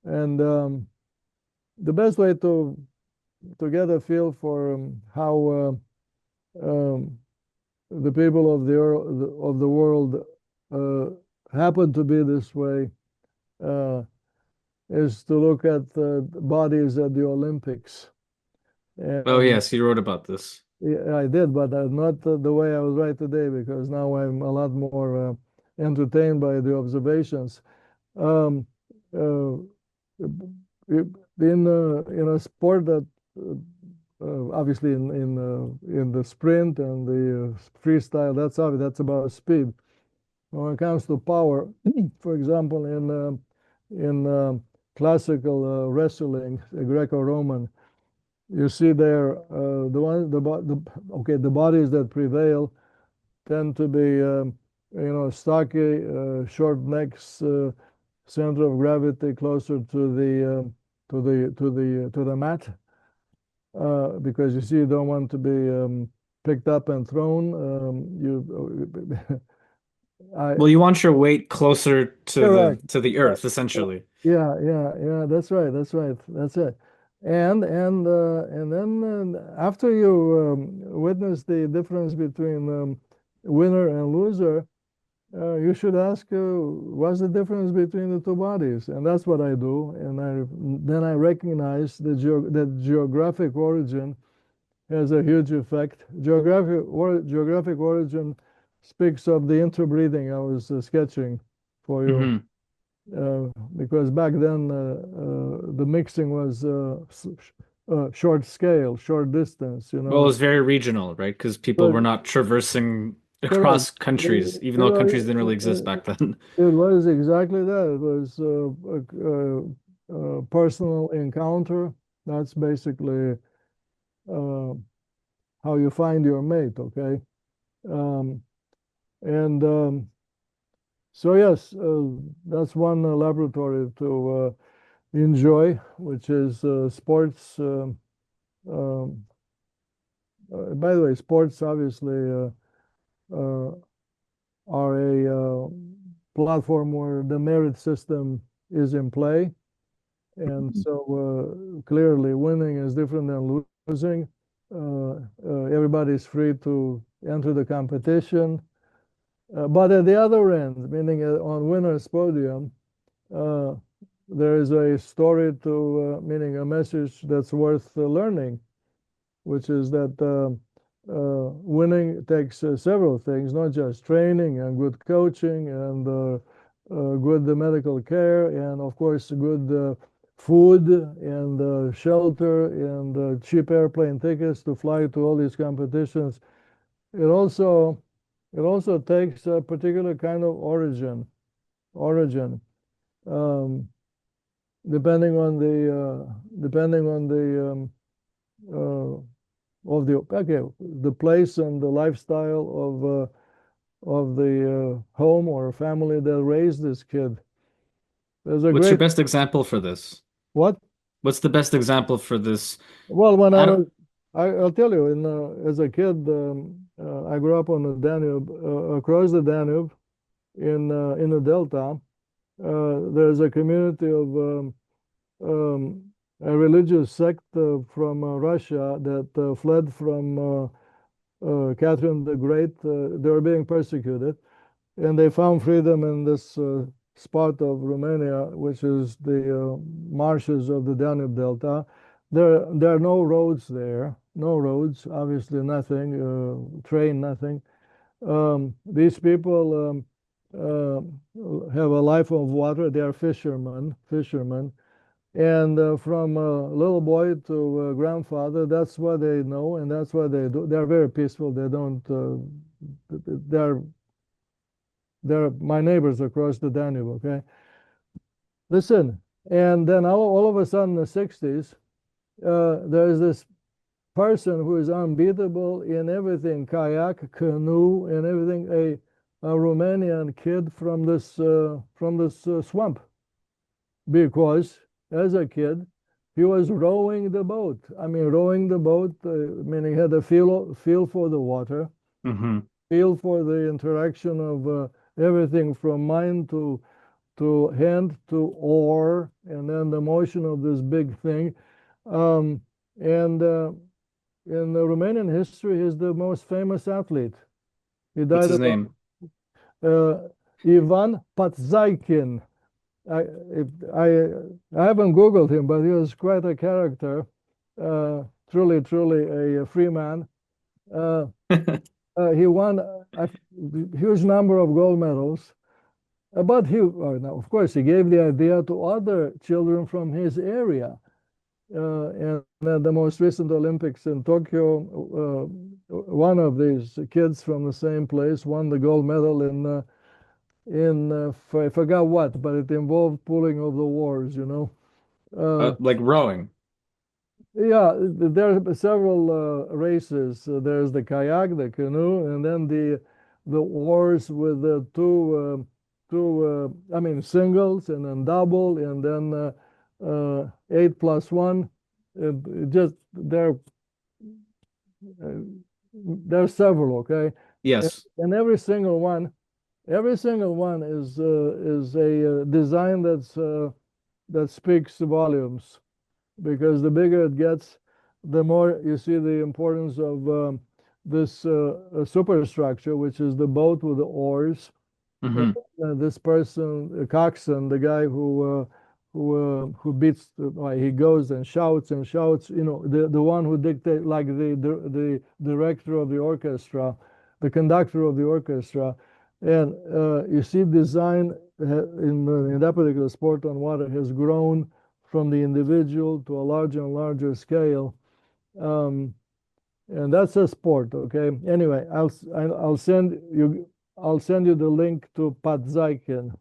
And the best way to get a feel for how um, the people of the world uh, happen to be this way uh, is to look at bodies at the Olympics. Oh, And yes, you wrote about this. yeah, I did, but not the way I was right today, because now I'm a lot more entertained by the observations. Um, uh, in a sport that obviously in the sprint and the freestyle, that's obvious, that's about speed. When it comes to power, for example, in classical wrestling, Greco-Roman, you see there the bodies that prevail tend to be stocky, short necks, center of gravity closer to the mat, because you see you don't want to be picked up and thrown. You I Well, you want your weight closer to the Correct. to the Right. earth, essentially. Yeah, yeah, yeah. That's right. That's right. That's it. And then after you witness the difference between winner and loser, you should ask, what's the difference between the two bodies? And that's what I do. And then I recognize that geographic origin has a huge effect. Geographic origin speaks of the interbreeding I was sketching for you. Hmm. Because back then the mixing was short scale, short distance, Well, it was very regional, right? Because people were But not traversing correct. across countries, even though countries didn't really exist It back then. was exactly that. It was a personal encounter. That's basically uh, how you find your mate, okay? Um, and so, yes, that's one laboratory to enjoy, which is sports. Um, by the way, sports obviously uh, are a platform where the merit system is in play. And so clearly, winning is different than losing. Everybody's free to enter the competition. But at the other end, meaning on winner's podium, uh, there is a story meaning a message that's worth learning, which is that winning takes several things, not just training and good coaching and good medical care, and of course good food and shelter and cheap airplane tickets to fly to all these competitions. It also it also takes a particular kind of origin, um, depending on the the place and the lifestyle of the home or family that raised this kid. There's a What's your great best example for this? what? What's the best example for this? Well, when I I don't. was, I'll tell you, as a kid, I grew up on the Danube, across the Danube in the Delta. There's a community of a religious sect from Russia that fled from Catherine the Great. They were being persecuted, and they found freedom in this spot of Romania, which is the marshes of the Danube Delta. There are no roads there, no roads, obviously nothing, train, nothing. These people have a life of water. They are fishermen. And from little boy to grandfather, that's what they know, and that's what they do. They're very peaceful. They don't. They're they're my neighbors across the Danube. Okay, listen. And then all of a sudden, in the '60s, there's this person who is unbeatable in everything, kayak, canoe, and everything. A Romanian kid from this swamp, because as a kid he was rowing the boat. I mean, rowing the boat, meaning he had a feel for the water, Mhm. feel for the interaction of everything from mind to hand to oar, and and then the motion of this big thing. And in the Romanian history, he's the most famous athlete. He What's died his about name? Ivan Patzaikin. I, if, I haven't Googled him, but he was quite a character. Truly a free man. Uh, he won a huge number of gold medals. But now, of course, he gave the idea to other children from his area. And the most recent Olympics in Tokyo, one of these kids from the same place won the gold medal I forgot what, but it involved pulling of the oars, you know. Like rowing. Yeah, there are several races. There's the kayak, the canoe, and then the oars with the I mean singles and then double and then 8+1. Just there's several, okay, Yes. and every single one is a design that speaks volumes, because the bigger it gets, the more you see the importance of this superstructure, which is the boat with the oars. Hmm. This person, coxswain, the guy who beats, he goes and shouts and shouts. You know, the one who dictates, like the director of the orchestra, the conductor of the orchestra, and you see design in that particular sport on water has grown from the individual to a larger and larger scale. And that's a sport, okay? Anyway, I'll send you the link to Padzaikin.